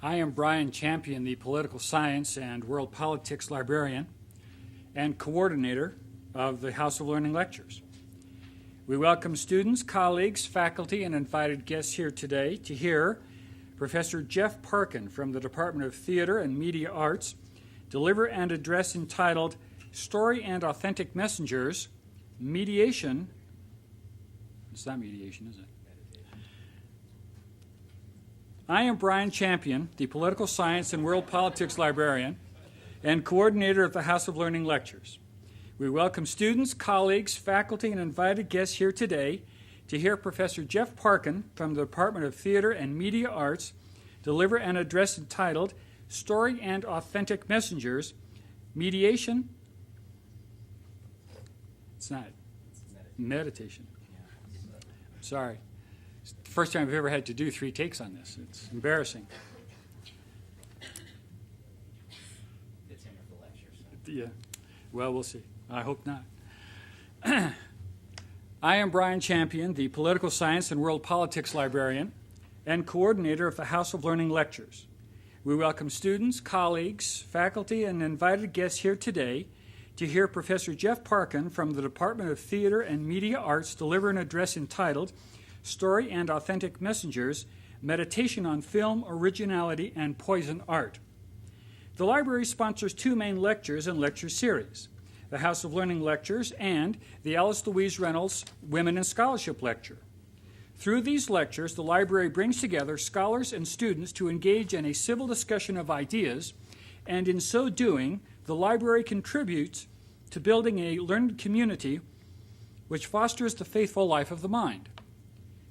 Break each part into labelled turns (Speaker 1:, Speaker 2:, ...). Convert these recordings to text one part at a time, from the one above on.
Speaker 1: I am Brian Champion, the Political Science and World Politics Librarian and coordinator of the House of Learning Lectures. We welcome students, colleagues, faculty, and invited guests here today to hear Professor Jeff Parkin from the Department of Theater and Media Arts deliver an address entitled Story and Authentic Messengers, Mediation. It's not mediation, is it? I am Brian Champion, the Political Science and World Politics Librarian and coordinator of the House of Learning Lectures. We welcome students, colleagues, faculty, and invited guests here today to hear Professor Jeff Parkin from the Department of Theater and Media Arts deliver an address entitled Story and Authentic Messengers, Mediation. It's not. Meditation. Sorry. It's the first time I've ever had to do 3 takes on this. It's embarrassing.
Speaker 2: It's in the lecture. So.
Speaker 1: Yeah. Well, we'll see. I hope not. I am Brian Champion, the Political Science and World Politics Librarian and coordinator of the House of Learning Lectures. We welcome students, colleagues, faculty, and invited guests here today to hear Professor Jeff Parkin from the Department of Theater and Media Arts deliver an address entitled Story and Authentic Messengers, Meditation on Film, Originality, and Poison Art. The library sponsors 2 main lectures and lecture series, the House of Learning Lectures and the Alice Louise Reynolds Women in Scholarship Lecture. Through these lectures, the library brings together scholars and students to engage in a civil discussion of ideas, and in so doing, the library contributes to building a learned community which fosters the faithful life of the mind.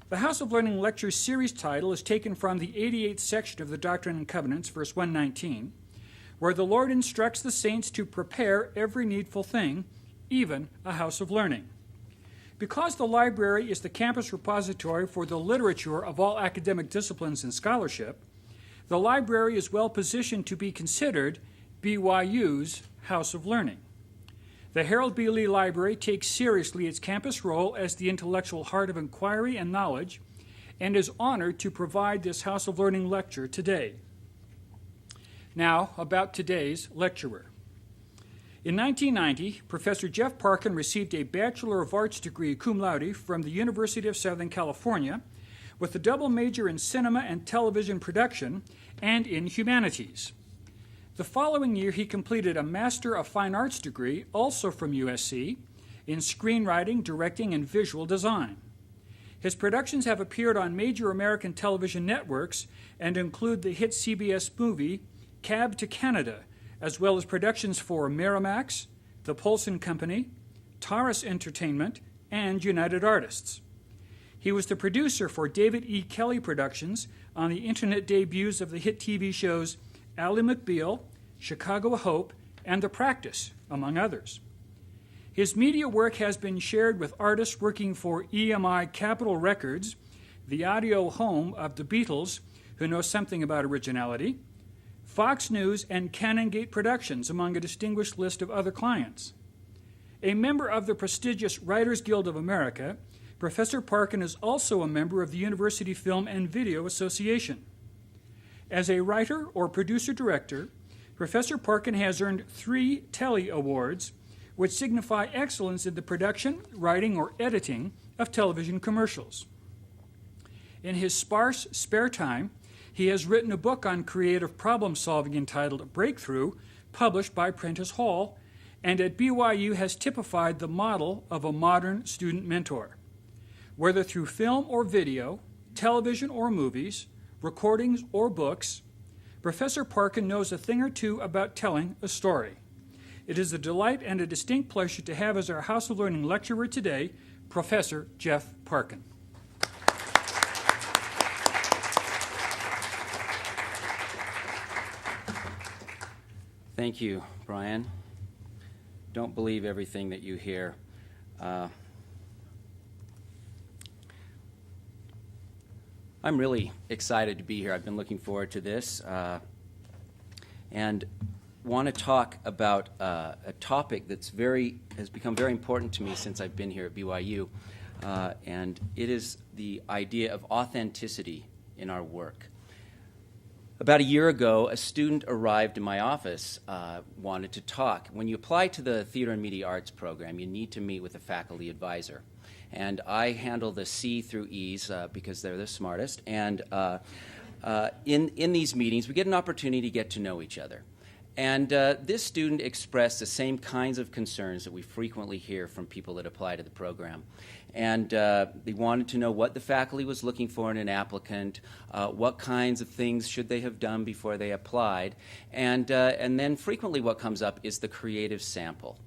Speaker 1: The House of Learning Lectures series title is taken from the 88th section of the Doctrine and Covenants, verse 119, where the Lord instructs the saints to prepare every needful thing, even a house of learning. Because the library is the campus repository for the literature of all academic disciplines and scholarship, the library is well positioned to be considered BYU's House of Learning. The Harold B. Lee Library takes seriously its campus role as the intellectual heart of inquiry and knowledge and is honored to provide this House of Learning lecture today. Now, about today's lecturer. In 1990, Professor Jeff Parkin received a Bachelor of Arts degree cum laude from the University of Southern California with a double major in cinema and television production and in humanities. The following year, he completed a Master of Fine Arts degree, also from USC, in screenwriting, directing, and visual design. His productions have appeared on major American television networks and include the hit CBS movie Cab to Canada, as well as productions for Miramax, The Polson Company, Taurus Entertainment, and United Artists. He was the producer for David E. Kelly Productions on the internet debuts of the hit TV shows Ally McBeal, Chicago Hope, and The Practice, among others. His media work has been shared with artists working for EMI Capitol Records, the audio home of the Beatles, who know something about originality, Fox News, and Canongate Productions, among a distinguished list of other clients. A member of the prestigious Writers Guild of America, Professor Parkin is also a member of the University Film and Video Association. As a writer or producer-director, Professor Parkin has earned 3 Telly Awards, which signify excellence in the production, writing, or editing of television commercials. In his sparse spare time, he has written a book on creative problem-solving entitled Breakthrough, published by Prentice Hall, and at BYU has typified the model of a modern student mentor. Whether through film or video, television or movies, recordings or books, Professor Parkin knows a thing or two about telling a story. It is a delight and a distinct pleasure to have as our House of Learning lecturer today, Professor Jeff Parkin.
Speaker 3: Thank you, Brian. Don't believe everything that you hear. I'm really excited to be here. I've been looking forward to this and want to talk about a topic that's has become very important to me since I've been here at BYU, and it is the idea of authenticity in our work. About a year ago, a student arrived in my office, wanted to talk. When you apply to the Theater and Media Arts program, you need to meet with a faculty advisor. And I handle the C through E's because they're the smartest. And in these meetings, we get an opportunity to get to know each other. And this student expressed the same kinds of concerns that we frequently hear from people that apply to the program. And they wanted to know what the faculty was looking for in an applicant, what kinds of things should they have done before they applied, and then frequently what comes up is the creative sample.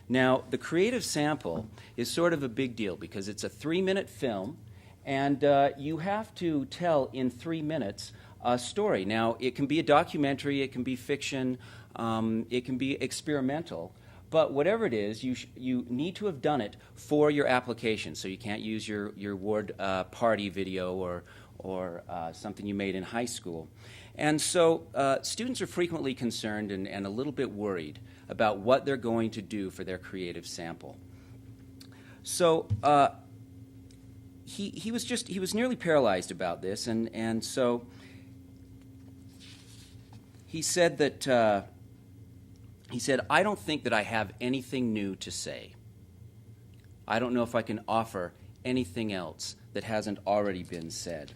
Speaker 3: Now, the creative sample is sort of a big deal because it's a 3-minute film, and you have to tell in 3 minutes a story. Now, it can be a documentary, it can be fiction, it can be experimental. But whatever it is, you need to have done it for your application. So you can't use your ward party video or something you made in high school. And so students are frequently concerned and a little bit worried about what they're going to do for their creative sample. So he was nearly paralyzed about this, and so he said that. He said, I don't think that I have anything new to say. I don't know if I can offer anything else that hasn't already been said.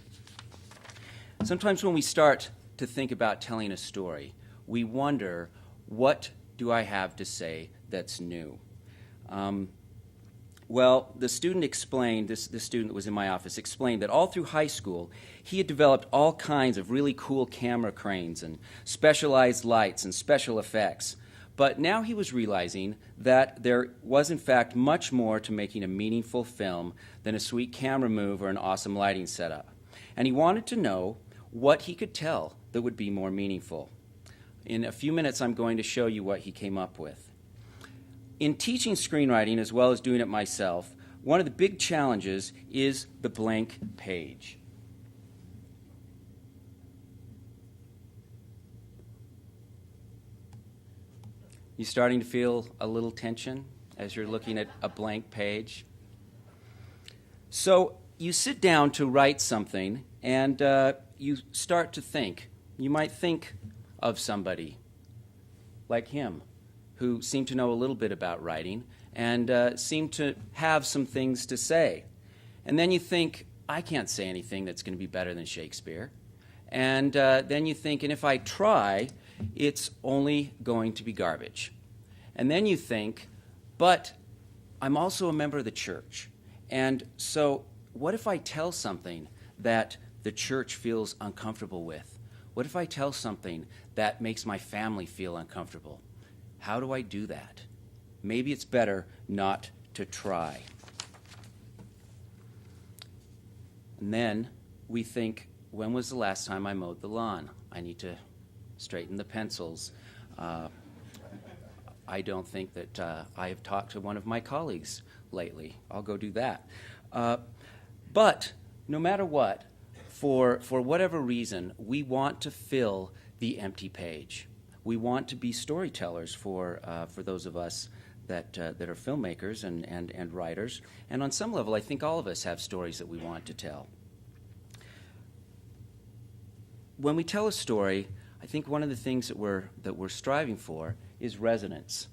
Speaker 3: Sometimes when we start to think about telling a story, we wonder, what do I have to say that's new? Well, the student explained, this student that was in my office, explained that all through high school, he had developed all kinds of really cool camera cranes and specialized lights and special effects. But now he was realizing that there was, in fact, much more to making a meaningful film than a sweet camera move or an awesome lighting setup. And he wanted to know what he could tell that would be more meaningful. In a few minutes, I'm going to show you what he came up with. In teaching screenwriting, as well as doing it myself, one of the big challenges is the blank page. You starting to feel a little tension as you're looking at a blank page? So you sit down to write something, and you start to think. You might think of somebody like him, who seemed to know a little bit about writing and seemed to have some things to say. And then you think, I can't say anything that's going to be better than Shakespeare. And then you think, and if I try, it's only going to be garbage. And then you think, but I'm also a member of the church. And so what if I tell something that the church feels uncomfortable with? What if I tell something that makes my family feel uncomfortable? How do I do that? Maybe it's better not to try. And then we think, when was the last time I mowed the lawn? I need to straighten the pencils. I don't think that I have talked to one of my colleagues lately. I'll go do that. But no matter what, for whatever reason, we want to fill the empty page. We want to be storytellers for those of us that are filmmakers and writers. And on some level, I think all of us have stories that we want to tell. When we tell a story, I think one of the things that we're striving for is resonance.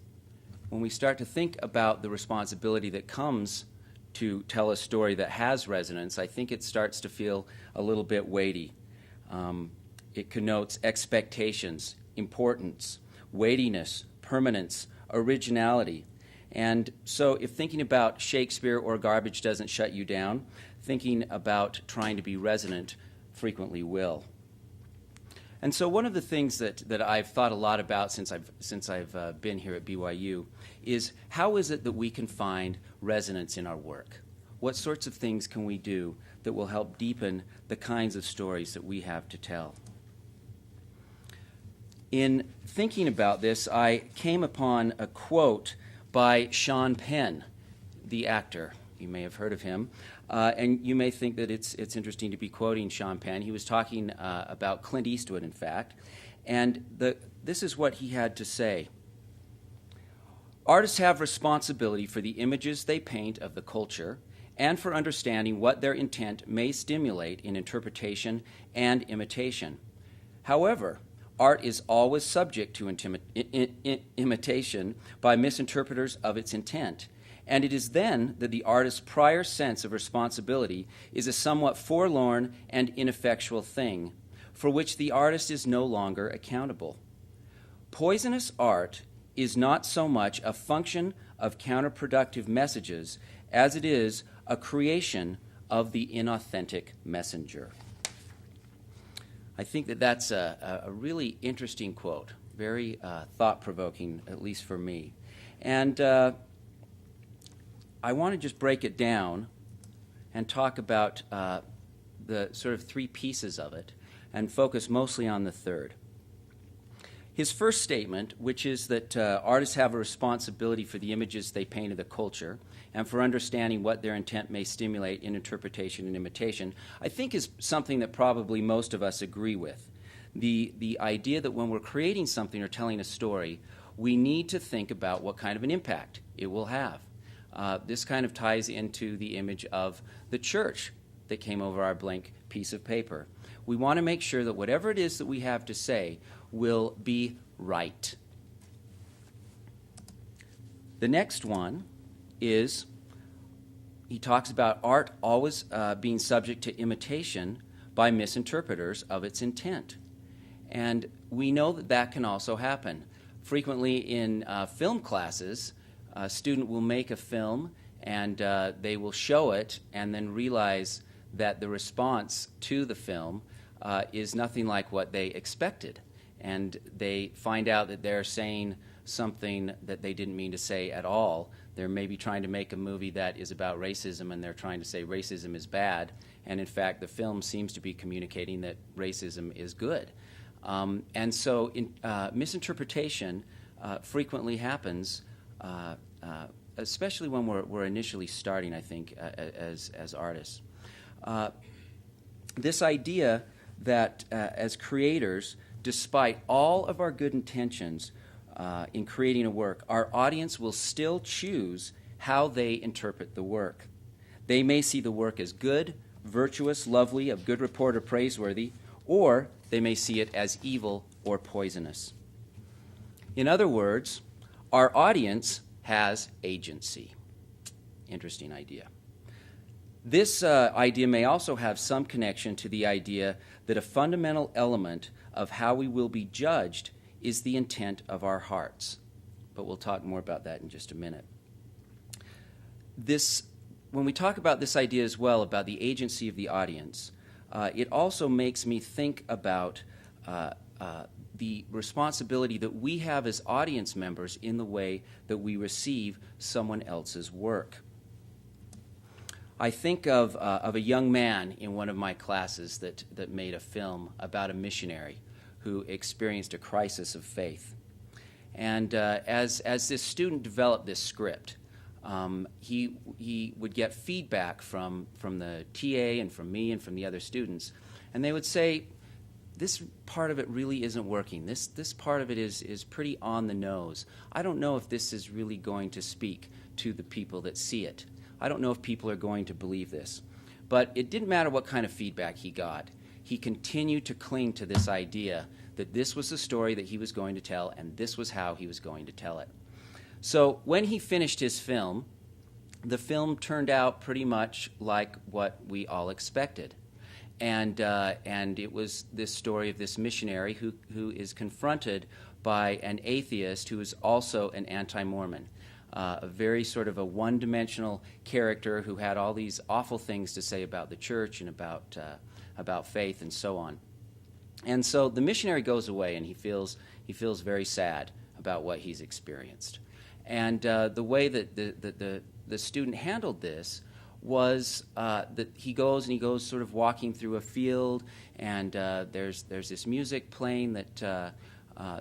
Speaker 3: When we start to think about the responsibility that comes to tell a story that has resonance, I think it starts to feel a little bit weighty. It connotes expectations, importance, weightiness, permanence, originality. And so if thinking about Shakespeare or garbage doesn't shut you down, thinking about trying to be resonant frequently will. And so one of the things that I've thought a lot about since I've been here at BYU is how is it that we can find resonance in our work? What sorts of things can we do that will help deepen the kinds of stories that we have to tell? In thinking about this, I came upon a quote by Sean Penn, the actor. You may have heard of him. And you may think that it's interesting to be quoting Sean Penn. He was talking about Clint Eastwood, in fact. And this is what he had to say. Artists have responsibility for the images they paint of the culture and for understanding what their intent may stimulate in interpretation and imitation. However, art is always subject to imitation by misinterpreters of its intent, and it is then that the artist's prior sense of responsibility is a somewhat forlorn and ineffectual thing, for which the artist is no longer accountable. Poisonous art is not so much a function of counterproductive messages as it is a creation of the inauthentic messenger. I think that that's a really interesting quote, very thought-provoking, at least for me. And I want to just break it down and talk about the sort of three pieces of it and focus mostly on the third. His first statement, which is that artists have a responsibility for the images they paint of the culture and for understanding what their intent may stimulate in interpretation and imitation, I think is something that probably most of us agree with. The idea that when we're creating something or telling a story, we need to think about what kind of an impact it will have. This kind of ties into the image of the church that came over our blank piece of paper. We want to make sure that whatever it is that we have to say will be right. The next one is, he talks about art always being subject to imitation by misinterpreters of its intent. And we know that that can also happen. Frequently in film classes, a student will make a film and they will show it and then realize that the response to the film is nothing like what they expected. And they find out that they're saying something that they didn't mean to say at all. They're maybe trying to make a movie that is about racism, and they're trying to say racism is bad, and in fact the film seems to be communicating that racism is good. And so misinterpretation frequently happens, especially when we're initially starting, I think, as artists. This idea that as creators, despite all of our good intentions in creating a work, our audience will still choose how they interpret the work. They may see the work as good, virtuous, lovely, of good report, or praiseworthy, or they may see it as evil or poisonous. In other words, our audience has agency. Interesting idea. This idea may also have some connection to the idea that a fundamental element of how we will be judged is the intent of our hearts. But we'll talk more about that in just a minute. When we talk about this idea as well, about the agency of the audience, it also makes me think about the responsibility that we have as audience members in the way that we receive someone else's work. I think of a young man in one of my classes that made a film about a missionary who experienced a crisis of faith. And as this student developed this script, he would get feedback from the TA and from me and from the other students, and they would say, this part of it really isn't working. This part of it is pretty on the nose. I don't know if this is really going to speak to the people that see it. I don't know if people are going to believe this. But it didn't matter what kind of feedback he got. He continued to cling to this idea that this was the story that he was going to tell, and this was how he was going to tell it. So when he finished his film, the film turned out pretty much like what we all expected. And it was this story of this missionary who is confronted by an atheist who is also an anti-Mormon. a very sort of a one-dimensional character who had all these awful things to say about the church and about faith and so on. And so the missionary goes away, and he feels very sad about what he's experienced. And the way that the student handled this was that he goes sort of walking through a field, and there's this music playing that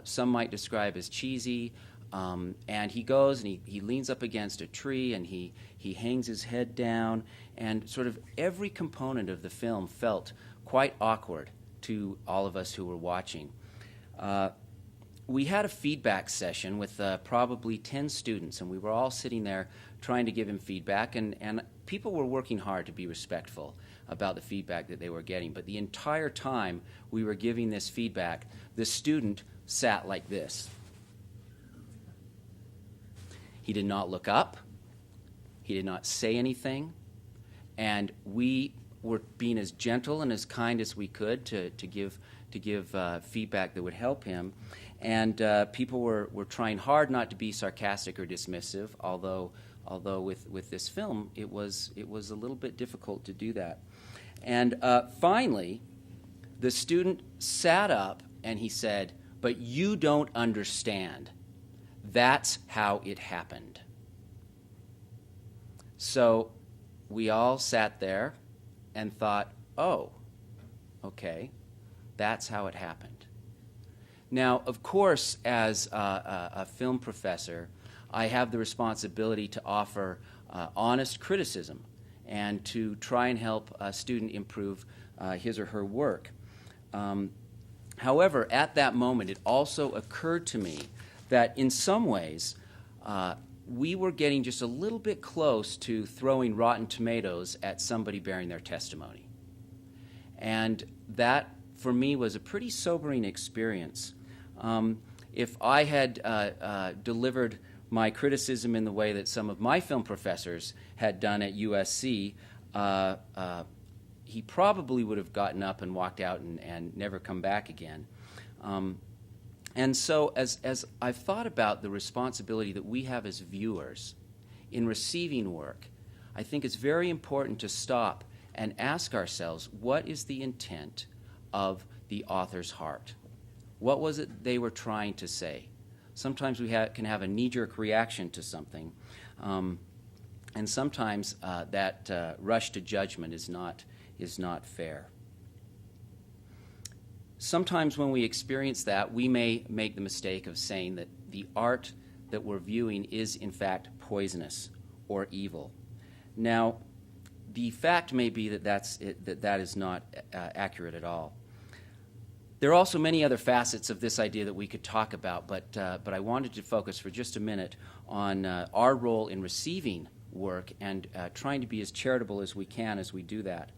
Speaker 3: some might describe as cheesy. And he goes and he leans up against a tree, and he hangs his head down, and sort of every component of the film felt quite awkward to all of us who were watching. We had a feedback session with probably 10 students, and we were all sitting there trying to give him feedback, and people were working hard to be respectful about the feedback that they were getting. But the entire time we were giving this feedback, the student sat like this. He did not look up. He did not say anything. And we were being as gentle and as kind as we could to give feedback that would help him. And people were trying hard not to be sarcastic or dismissive, although with this film it was a little bit difficult to do that. And finally, the student sat up and he said, "But you don't understand. That's how it happened." So we all sat there and thought, oh, okay, that's how it happened. Now, of course, as a film professor, I have the responsibility to offer honest criticism and to try and help a student improve his or her work. However, at that moment, it also occurred to me that in some ways, we were getting just a little bit close to throwing rotten tomatoes at somebody bearing their testimony. And that, for me, was a pretty sobering experience. If I had delivered my criticism in the way that some of my film professors had done at USC, he probably would have gotten up and walked out and never come back again. And so as I've thought about the responsibility that we have as viewers in receiving work, I think it's very important to stop and ask ourselves, what is the intent of the author's heart? What was it they were trying to say? Sometimes we can have a knee-jerk reaction to something, and sometimes that rush to judgment is not fair. Sometimes when we experience that, we may make the mistake of saying that the art that we're viewing is, in fact, poisonous or evil. Now, the fact may be that that is not accurate at all. There are also many other facets of this idea that we could talk about, but I wanted to focus for just a minute on our role in receiving work and trying to be as charitable as we can as we do that.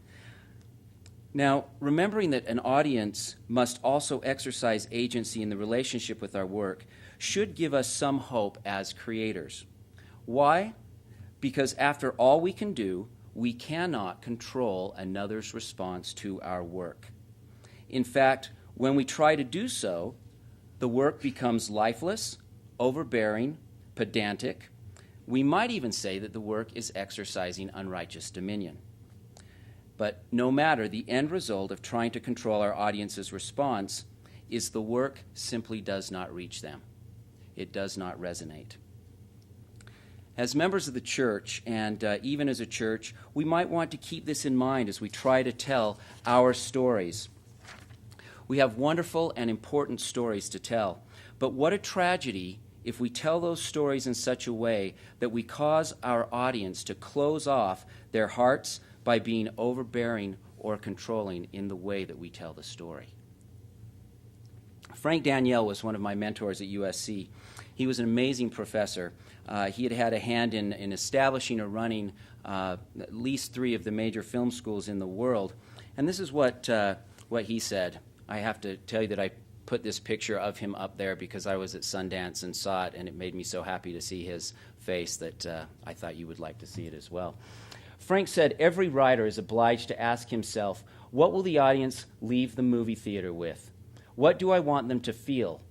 Speaker 3: Now, remembering that an audience must also exercise agency in the relationship with our work should give us some hope as creators. Why? Because after all we can do, we cannot control another's response to our work. In fact, when we try to do so, the work becomes lifeless, overbearing, pedantic. We might even say that the work is exercising unrighteous dominion. But no matter, the end result of trying to control our audience's response is the work simply does not reach them. It does not resonate. As members of the church, and even as a church, we might want to keep this in mind as we try to tell our stories. We have wonderful and important stories to tell, but what a tragedy if we tell those stories in such a way that we cause our audience to close off their hearts by being overbearing or controlling in the way that we tell the story. Frank Danielle was one of my mentors at USC. He was an amazing professor. He had had a hand in establishing or running at least 3 of the major film schools in the world. And this is what he said. I have to tell you that I put this picture of him up there because I was at Sundance and saw it, and it made me so happy to see his face that I thought you would like to see it as well. Frank said, every writer is obliged to ask himself, what will the audience leave the movie theater with? What do I want them to feel?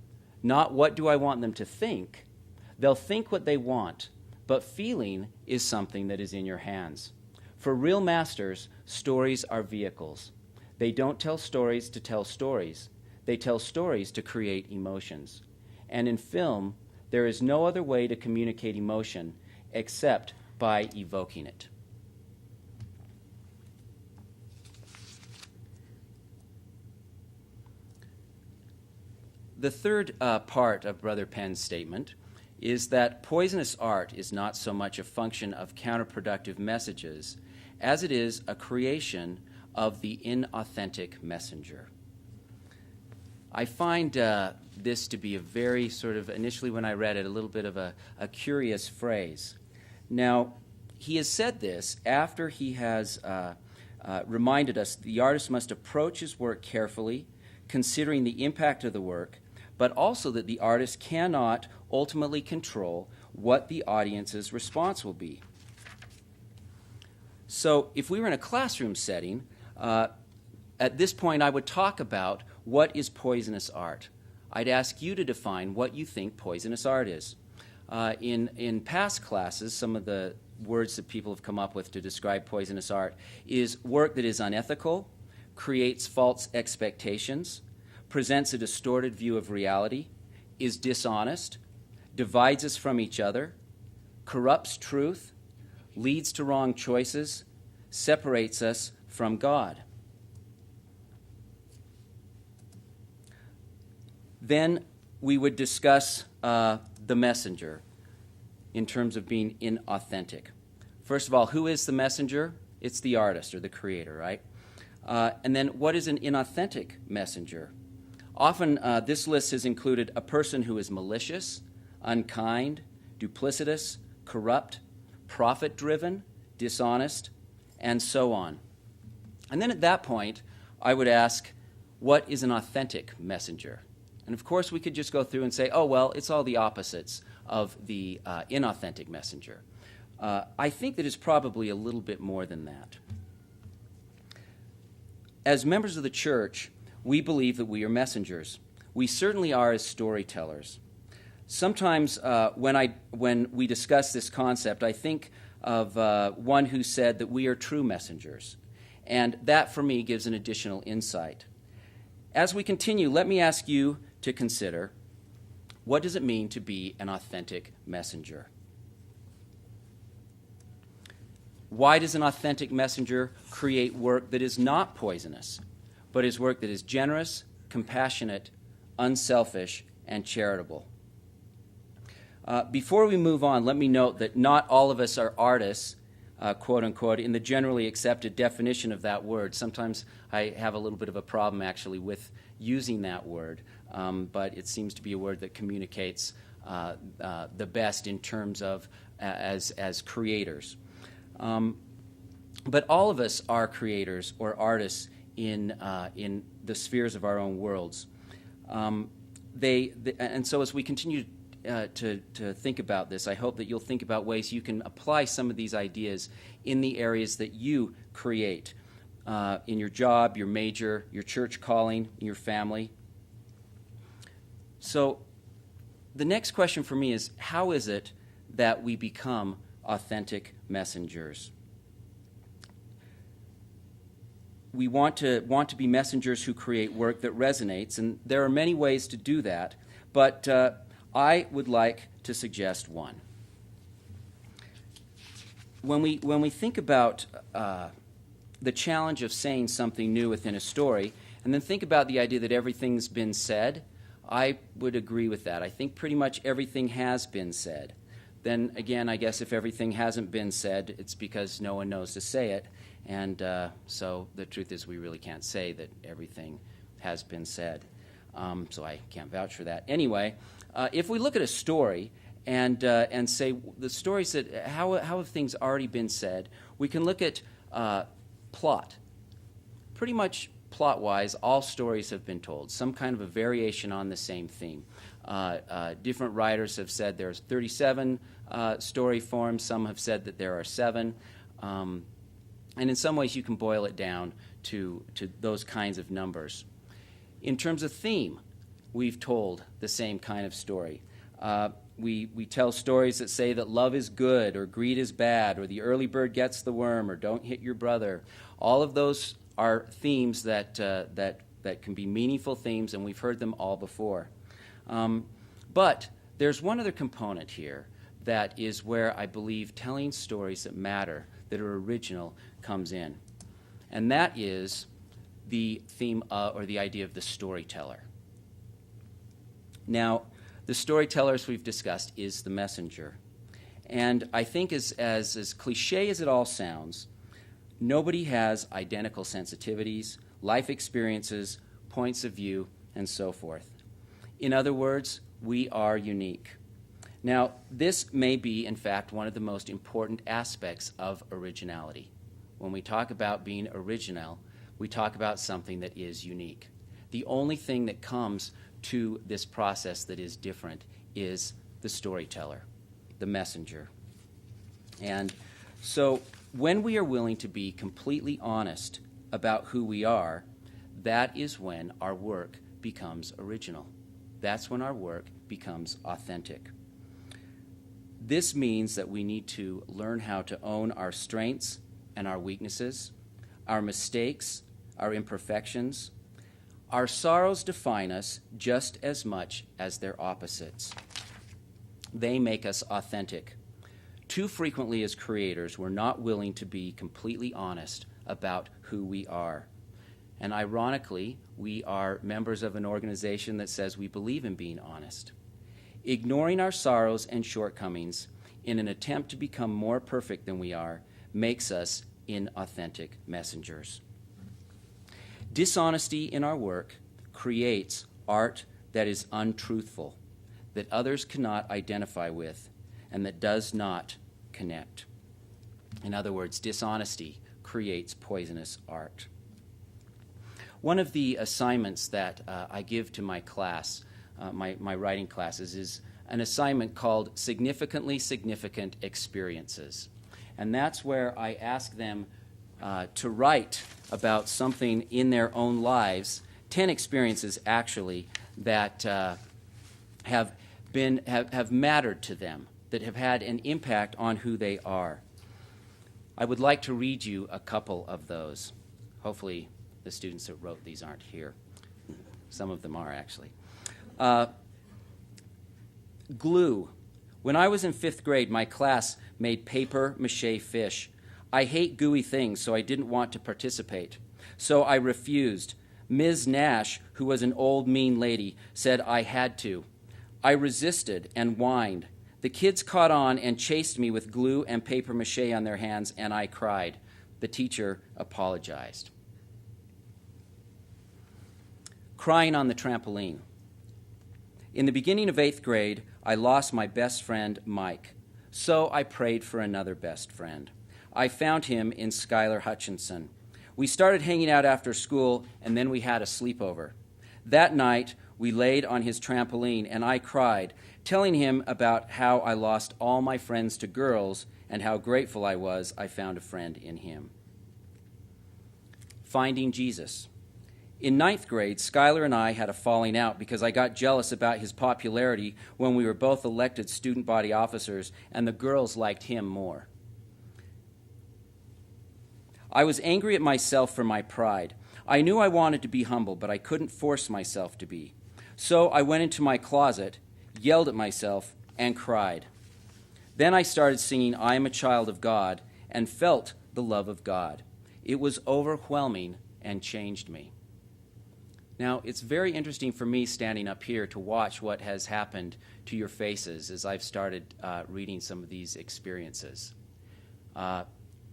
Speaker 3: Not what do I want them to think. They'll think what they want, but feeling is something that is in your hands. For real masters, stories are vehicles. They don't tell stories to tell stories. They tell stories to create emotions. And in film, there is no other way to communicate emotion except by evoking it. The third part of Brother Penn's statement is that poisonous art is not so much a function of counterproductive messages as it is a creation of the inauthentic messenger. I find this to be a very sort of, initially when I read it, a little bit of a curious phrase. Now, he has said this after he has reminded us the artist must approach his work carefully, considering the impact of the work, but also that the artist cannot ultimately control what the audience's response will be. So if we were in a classroom setting, at this point I would talk about what is poisonous art. I'd ask you to define what you think poisonous art is. In past classes, some of the words that people have come up with to describe poisonous art is work that is unethical, creates false expectations, presents a distorted view of reality, is dishonest, divides us from each other, corrupts truth, leads to wrong choices, separates us from God. Then we would discuss the messenger in terms of being inauthentic. First of all, who is the messenger? It's the artist or the creator, right? And then what is an inauthentic messenger? Often this list has included a person who is malicious, unkind, duplicitous, corrupt, profit-driven, dishonest, and so on. And then at that point, I would ask, what is an authentic messenger? And of course, we could just go through and say, oh, well, it's all the opposites of the inauthentic messenger. I think that it's probably a little bit more than that. As members of the church, we believe that we are messengers. We certainly are as storytellers. Sometimes when we discuss this concept, I think of one who said that we are true messengers. And that, for me, gives an additional insight. As we continue, let me ask you to consider, what does it mean to be an authentic messenger? Why does an authentic messenger create work that is not poisonous, but is work that is generous, compassionate, unselfish, and charitable? Before we move on, let me note that not all of us are artists, quote unquote, in the generally accepted definition of that word. Sometimes I have a little bit of a problem actually with using that word, but it seems to be a word that communicates the best in terms of as creators. But all of us are creators or artists in the spheres of our own worlds. And so as we continue to think about this, I hope that you'll think about ways you can apply some of these ideas in the areas that you create, in your job, your major, your church calling, your family. So the next question for me is, how is it that we become authentic messengers? We want to be messengers who create work that resonates, and there are many ways to do that, but I would like to suggest one. When we think about the challenge of saying something new within a story, and then think about the idea that everything's been said, I would agree with that. I think pretty much everything has been said. Then again, I guess if everything hasn't been said, it's because no one knows to say it. And so the truth is we really can't say that everything has been said. So I can't vouch for that. Anyway, if we look at a story and say the stories that how have things already been said, we can look at plot. Pretty much plot-wise, all stories have been told, some kind of a variation on the same theme. Different writers have said there's 37 story forms. Some have said that there are 7. And in some ways, you can boil it down to those kinds of numbers. In terms of theme, we've told the same kind of story. we tell stories that say that love is good or greed is bad or the early bird gets the worm or don't hit your brother. All of those are themes that can be meaningful themes, and we've heard them all before. But there's one other component here that is where I believe telling stories that matter, that are original, comes in. And that is the theme or the idea of the storyteller. Now, the storyteller, as we've discussed, is the messenger. And I think as cliche as it all sounds, nobody has identical sensitivities, life experiences, points of view, and so forth. In other words, we are unique. Now, this may be, in fact, one of the most important aspects of originality. When we talk about being original, we talk about something that is unique. The only thing that comes to this process that is different is the storyteller, the messenger. And so when we are willing to be completely honest about who we are, that is when our work becomes original. That's when our work becomes authentic. This means that we need to learn how to own our strengths and our weaknesses, our mistakes, our imperfections. Our sorrows define us just as much as their opposites. They make us authentic. Too frequently as creators, we're not willing to be completely honest about who we are. And ironically, we are members of an organization that says we believe in being honest. Ignoring our sorrows and shortcomings in an attempt to become more perfect than we are makes us inauthentic messengers. Dishonesty in our work creates art that is untruthful, that others cannot identify with, and that does not connect. In other words, dishonesty creates poisonous art. One of the assignments that I give to my class, my writing classes, is an assignment called Significantly Significant Experiences. And that's where I ask them to write about something in their own lives, 10 experiences actually, that have mattered to them, that have had an impact on who they are. I would like to read you a couple of those. Hopefully the students that wrote these aren't here. Some of them are, actually. Glue. When I was in 5th grade, my class made paper mache fish. I hate gooey things, so I didn't want to participate. So I refused. Ms. Nash, who was an old, mean lady, said I had to. I resisted and whined. The kids caught on and chased me with glue and paper mache on their hands, and I cried. The teacher apologized. Crying on the trampoline. In the beginning of 8th grade, I lost my best friend, Mike. So I prayed for another best friend. I found him in Skylar Hutchinson. We started hanging out after school, and then we had a sleepover. That night, we laid on his trampoline, and I cried, telling him about how I lost all my friends to girls and how grateful I was I found a friend in him. Finding Jesus. In 9th grade, Skylar and I had a falling out because I got jealous about his popularity when we were both elected student body officers, and the girls liked him more. I was angry at myself for my pride. I knew I wanted to be humble, but I couldn't force myself to be. So I went into my closet, yelled at myself, and cried. Then I started singing I Am a Child of God and felt the love of God. It was overwhelming and changed me. Now, it's very interesting for me standing up here to watch what has happened to your faces as I've started reading some of these experiences.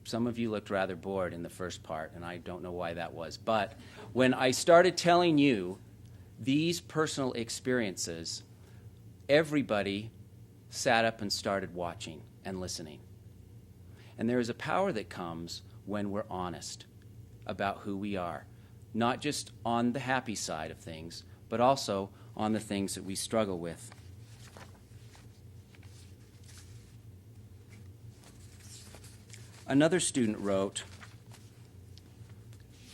Speaker 3: Some of you looked rather bored in the first part, and I don't know why that was. But when I started telling you these personal experiences, everybody sat up and started watching and listening. And there is a power that comes when we're honest about who we are, not just on the happy side of things, but also on the things that we struggle with. Another student wrote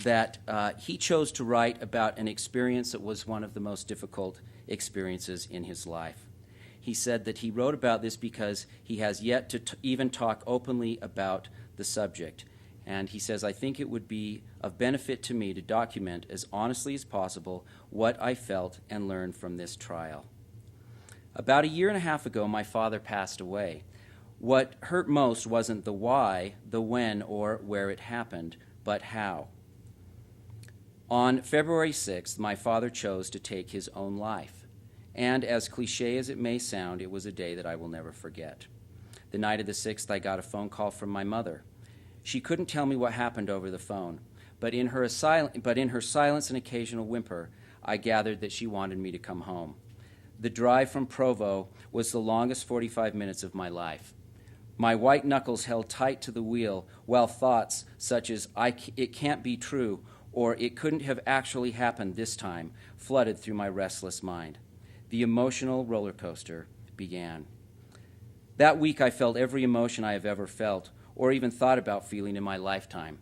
Speaker 3: that he chose to write about an experience that was one of the most difficult experiences in his life. he said that he wrote about this because he has yet to even talk openly about the subject. And he says, I think it would be of benefit to me to document as honestly as possible what I felt and learned from this trial. About 1.5 years ago, my father passed away. What hurt most wasn't the why, the when, or where it happened, but how. On February 6th, my father chose to take his own life. And as cliche as it may sound, it was a day that I will never forget. The night of the 6th, I got a phone call from my mother. She couldn't tell me what happened over the phone, but in her silence and occasional whimper, I gathered that she wanted me to come home. The drive from Provo was the longest 45 minutes of my life. My white knuckles held tight to the wheel, while thoughts such as, it can't be true, or it couldn't have actually happened this time, flooded through my restless mind. The emotional roller coaster began. That week I felt every emotion I have ever felt, or even thought about feeling in my lifetime.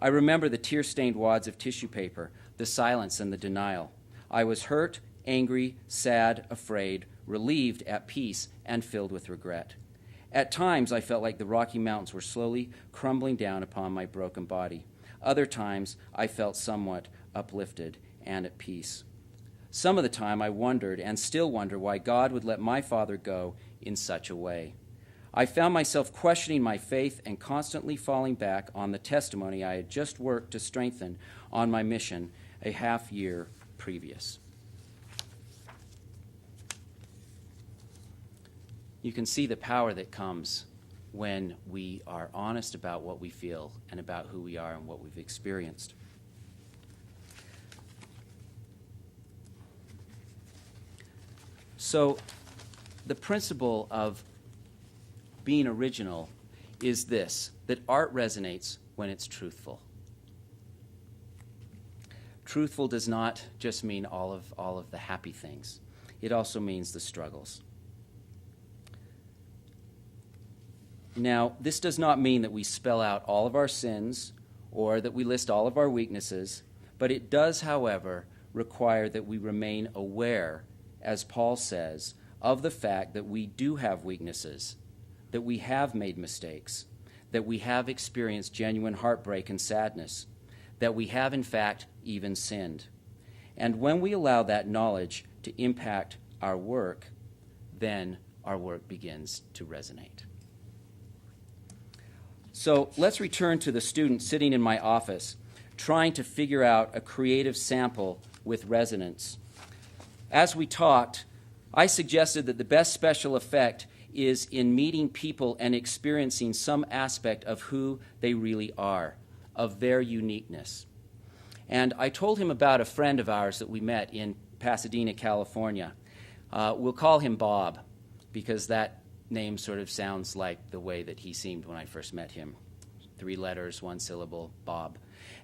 Speaker 3: I remember the tear-stained wads of tissue paper, the silence and the denial. I was hurt, angry, sad, afraid, relieved, at peace, and filled with regret. At times, I felt like the Rocky Mountains were slowly crumbling down upon my broken body. Other times, I felt somewhat uplifted and at peace. Some of the time, I wondered and still wonder why God would let my father go in such a way. I found myself questioning my faith and constantly falling back on the testimony I had just worked to strengthen on my mission a half year previous. You can see the power that comes when we are honest about what we feel and about who we are and what we've experienced. So, the principle of being original is this, that art resonates when it's truthful. Truthful does not just mean all of the happy things. It also means the struggles. Now, this does not mean that we spell out all of our sins or that we list all of our weaknesses, but it does, however, require that we remain aware, as Paul says, of the fact that we do have weaknesses, that we have made mistakes, that we have experienced genuine heartbreak and sadness, that we have, in fact, even sinned. And when we allow that knowledge to impact our work, then our work begins to resonate. So let's return to the student sitting in my office, trying to figure out a creative sample with resonance. As we talked, I suggested that the best special effect is in meeting people and experiencing some aspect of who they really are, of their uniqueness. And I told him about a friend of ours that we met in Pasadena, California. We'll call him Bob, because that name sort of sounds like the way that he seemed when I first met him. 3 letters, 1 syllable, Bob.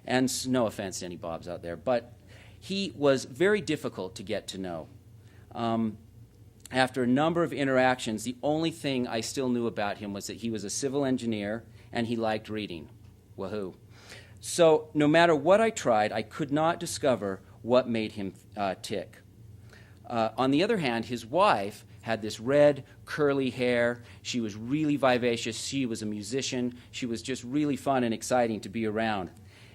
Speaker 3: And no offense to any Bobs out there, but he was very difficult to get to know. After a number of interactions, the only thing I still knew about him was that he was a civil engineer and he liked reading. Wahoo. So no matter what I tried, I could not discover what made him tick. On the other hand, his wife had this red, curly hair. She was really vivacious. She was a musician. She was just really fun and exciting to be around.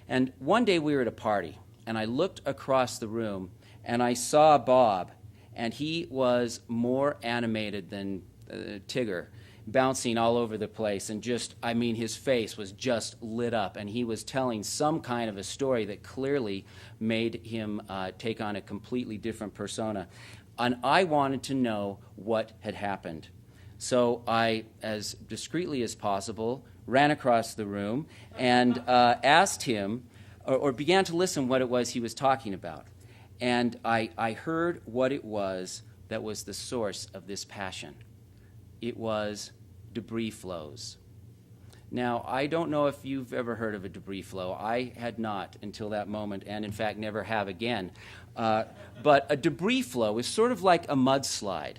Speaker 3: And one day we were at a party, and I looked across the room, and I saw Bob, and he was more animated than Tigger, bouncing all over the place, and his face was just lit up, and he was telling some kind of a story that clearly made him take on a completely different persona. And I wanted to know what had happened. So I, as discreetly as possible, ran across the room and asked him, or began to listen what it was he was talking about. And I heard what it was that was the source of this passion. It was debris flows. Now, I don't know if you've ever heard of a debris flow. I had not until that moment, and in fact never have again. But a debris flow is sort of like a mudslide.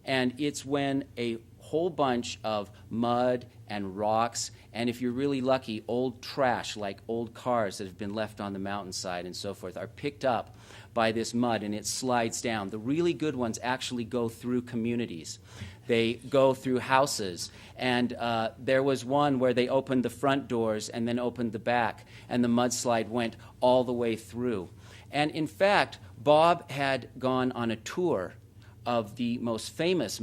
Speaker 3: And it's when a whole bunch of mud and rocks, and if you're really lucky, old trash like old cars that have been left on the mountainside and so forth are picked up by this mud and it slides down. The really good ones actually go through communities. They go through houses, and there was one where they opened the front doors and then opened the back, and the mudslide went all the way through. And in fact, Bob had gone on a tour of the most famous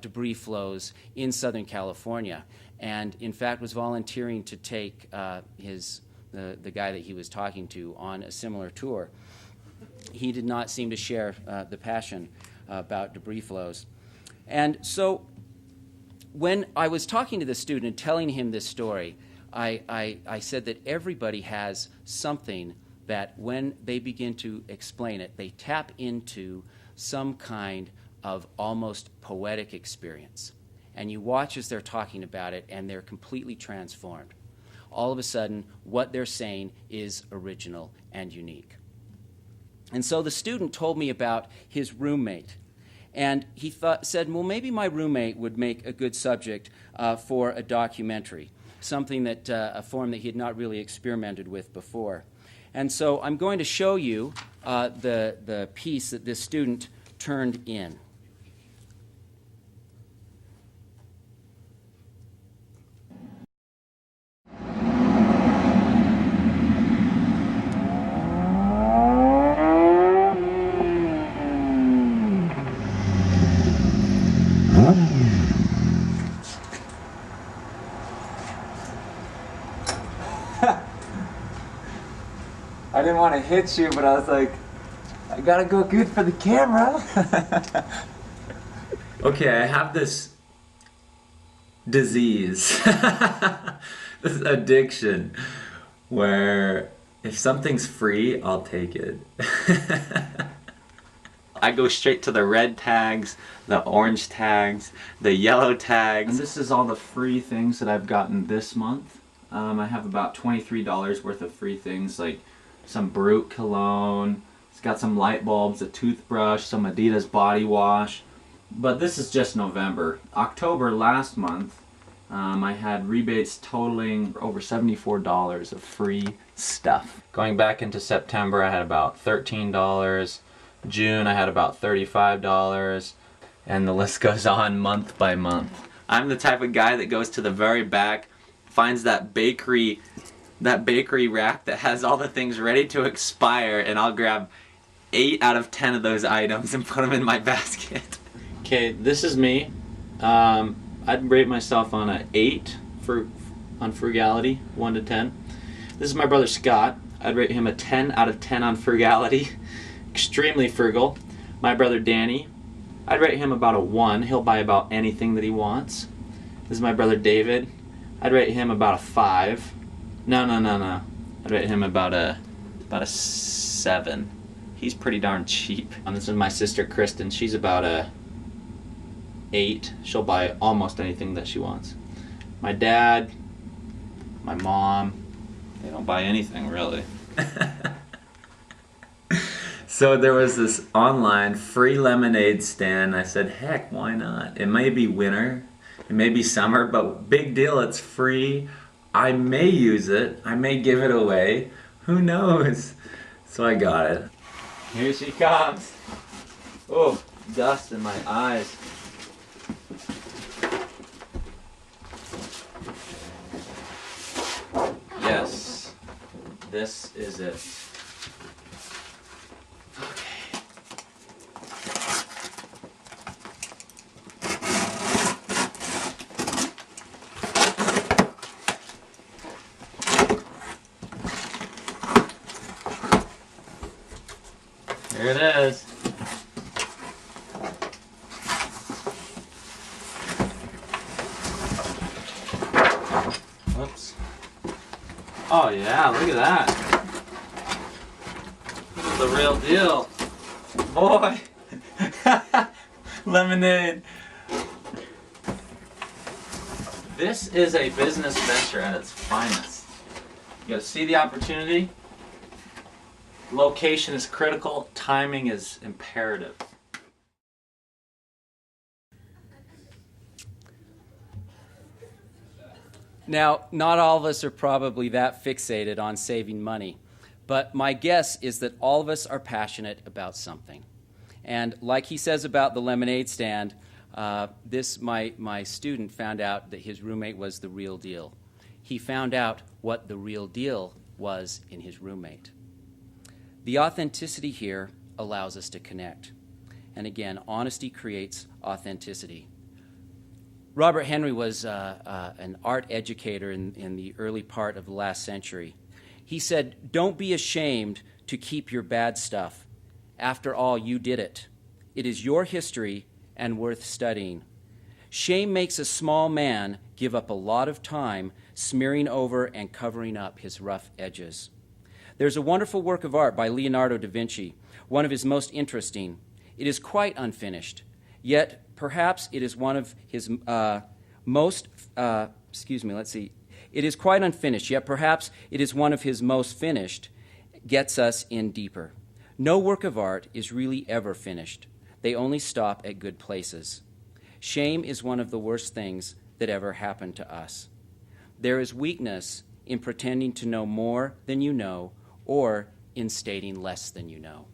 Speaker 3: debris flows in Southern California, and in fact was volunteering to take the guy that he was talking to on a similar tour. He did not seem to share the passion about debris flows. And so when I was talking to the student and telling him this story, I said that everybody has something that when they begin to explain it, they tap into some kind of almost poetic experience. And you watch as they're talking about it, and they're completely transformed. All of a sudden, what they're saying is original and unique. And so the student told me about his roommate. And he said, well, maybe my roommate would make a good subject for a documentary, something that a form that he had not really experimented with before. And so I'm going to show you the piece that this student turned in.
Speaker 4: I didn't want to hit you, but I was like, I gotta go good for the camera. Okay, I have this disease, this addiction, where if something's free, I'll take it. I go straight to the red tags, the orange tags, the yellow tags. And this is all the free things that I've gotten this month. I have about $23 worth of free things, like some Brute cologne, it's got some light bulbs, a toothbrush, some Adidas body wash. But this is just November. October last month, I had rebates totaling over $74 of free stuff. Going back into September, I had about $13. June, I had about $35. And the list goes on month by month. I'm the type of guy that goes to the very back, finds that bakery rack that has all the things ready to expire, and I'll grab 8 out of 10 of those items and put them in my basket. Okay, this is me. I'd rate myself on an 8 on frugality, 1 to 10. This is my brother Scott. I'd rate him a 10 out of 10 on frugality. Extremely frugal. My brother Danny. I'd rate him about a 1. He'll buy about anything that he wants. This is my brother David. I'd rate him about a 5. No. I'd rate him about a 7. He's pretty darn cheap. And this is my sister Kristen. She's about a 8. She'll buy almost anything that she wants. My dad, my mom, they don't buy anything really. So there was this online free lemonade stand. I said, heck, why not? It may be winter, it may be summer, but big deal, it's free. I may use it, I may give it away, who knows? So I got it. Here she comes. Oh, dust in my eyes. Yes, this is it. Here it is. Whoops. Oh yeah, look at that. This is the real deal. Boy. Lemonade. This is a business venture at its finest. You gotta see the opportunity. Location is critical, timing is imperative.
Speaker 3: Now, not all of us are probably that fixated on saving money, but my guess is that all of us are passionate about something. And like he says about the lemonade stand, my student found out that his roommate was the real deal. He found out what the real deal was in his roommate. The authenticity here allows us to connect. And again, honesty creates authenticity. Robert Henry was an art educator in the early part of the last century. He said, "Don't be ashamed to keep your bad stuff. After all, you did it. It is your history and worth studying. Shame makes a small man give up a lot of time smearing over and covering up his rough edges." There's a wonderful work of art by Leonardo da Vinci, one of his most interesting. It is quite unfinished, yet perhaps it is one of his It is quite unfinished, yet perhaps it is one of his most finished, gets us in deeper. No work of art is really ever finished. They only stop at good places. Shame is one of the worst things that ever happened to us. There is weakness in pretending to know more than you know, or in stating less than you know.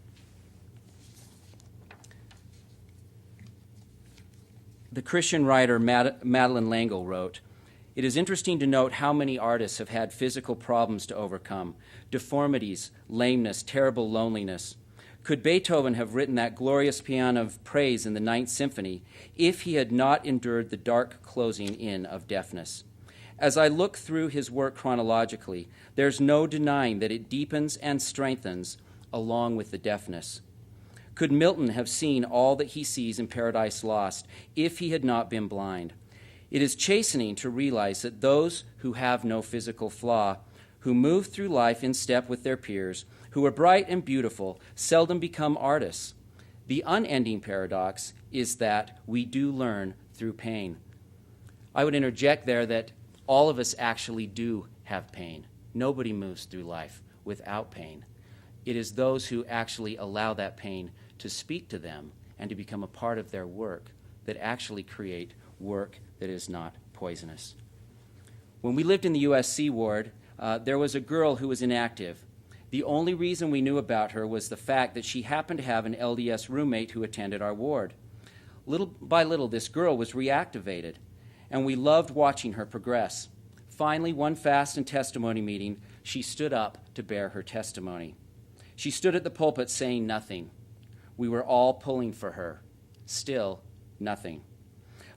Speaker 3: The Christian writer Madeleine L'Engle wrote, "It is interesting to note how many artists have had physical problems to overcome, deformities, lameness, terrible loneliness. Could Beethoven have written that glorious paean of praise in the Ninth Symphony if he had not endured the dark closing in of deafness? As I look through his work chronologically, there's no denying that it deepens and strengthens along with the deafness. Could Milton have seen all that he sees in Paradise Lost if he had not been blind? It is chastening to realize that those who have no physical flaw, who move through life in step with their peers, who are bright and beautiful, seldom become artists. The unending paradox is that we do learn through pain." I would interject there that all of us actually do have pain. Nobody moves through life without pain. It is those who actually allow that pain to speak to them and to become a part of their work that actually create work that is not poisonous. When we lived in the USC ward, there was a girl who was inactive. The only reason we knew about her was the fact that she happened to have an LDS roommate who attended our ward. Little by little, this girl was reactivated, and we loved watching her progress. Finally, one fast and testimony meeting, she stood up to bear her testimony. She stood at the pulpit saying nothing. We were all pulling for her. Still, nothing.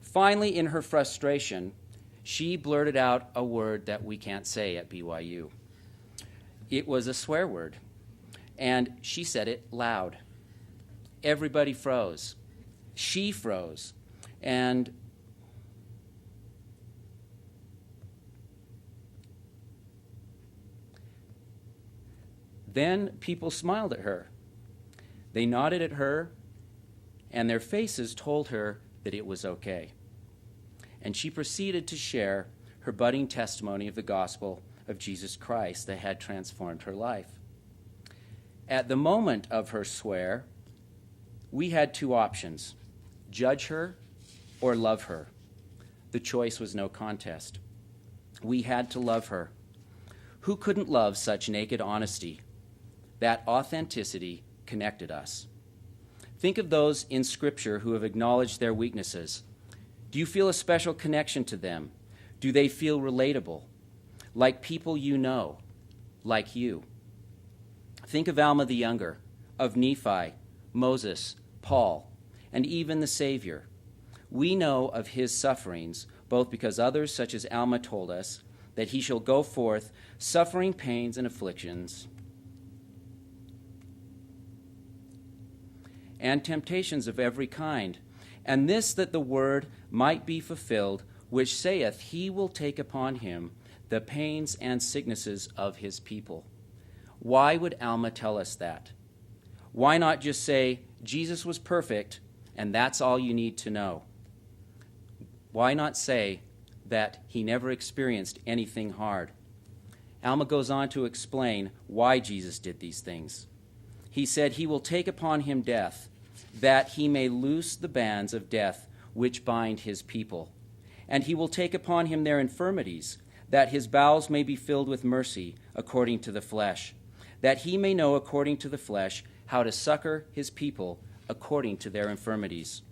Speaker 3: Finally, in her frustration, she blurted out a word that we can't say at BYU. It was a swear word, and she said it loud. Everybody froze. She froze, and then people smiled at her. They nodded at her, and their faces told her that it was okay. And she proceeded to share her budding testimony of the gospel of Jesus Christ that had transformed her life. At the moment of her swear, we had two options: judge her or love her. The choice was no contest. We had to love her. Who couldn't love such naked honesty? That authenticity connected us. Think of those in Scripture who have acknowledged their weaknesses. Do you feel a special connection to them? Do they feel relatable? Like people you know, like you. Think of Alma the Younger, of Nephi, Moses, Paul, and even the Savior. We know of his sufferings, both because others, such as Alma, told us that he shall go forth suffering pains and afflictions and temptations of every kind, and this that the word might be fulfilled, which saith, he will take upon him the pains and sicknesses of his people. Why would Alma tell us that? Why not just say, Jesus was perfect, and that's all you need to know? Why not say that he never experienced anything hard? Alma goes on to explain why Jesus did these things. He said, he will take upon him death, that he may loose the bands of death which bind his people. And he will take upon him their infirmities, that his bowels may be filled with mercy according to the flesh, that he may know according to the flesh how to succor his people according to their infirmities.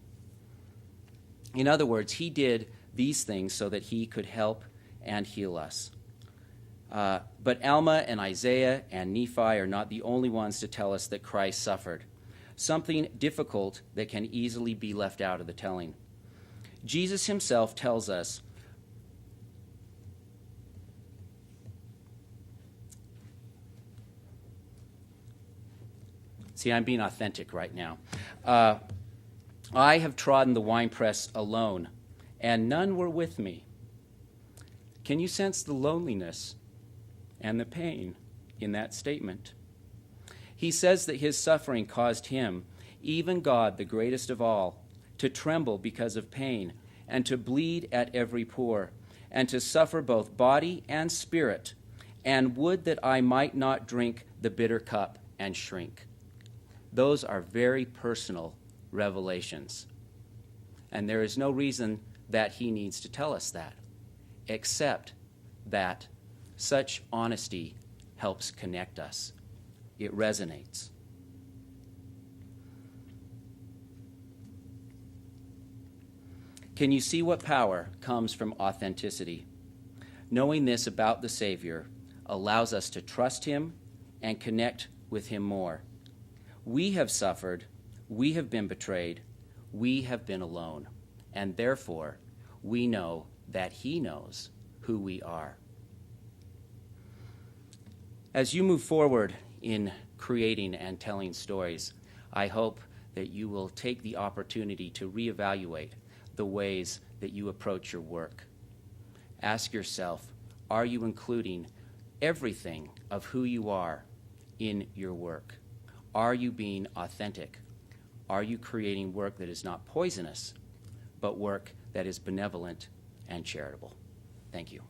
Speaker 3: In other words, he did these things so that he could help and heal us. But Alma and Isaiah and Nephi are not the only ones to tell us that Christ suffered, something difficult that can easily be left out of the telling. Jesus himself tells us, see, I'm being authentic right now. I have trodden the winepress alone, and none were with me. Can you sense the loneliness and the pain in that statement? He says that his suffering caused him, even God, the greatest of all, to tremble because of pain, and to bleed at every pore, and to suffer both body and spirit, and would that I might not drink the bitter cup and shrink. Those are very personal revelations. And there is no reason that he needs to tell us that, except that such honesty helps connect us. It resonates. Can you see what power comes from authenticity? Knowing this about the Savior allows us to trust him and connect with him more. We have suffered, we have been betrayed, we have been alone, and therefore we know that he knows who we are. As you move forward in creating and telling stories, I hope that you will take the opportunity to reevaluate the ways that you approach your work. Ask yourself, are you including everything of who you are in your work? Are you being authentic? Are you creating work that is not poisonous, but work that is benevolent and charitable? Thank you.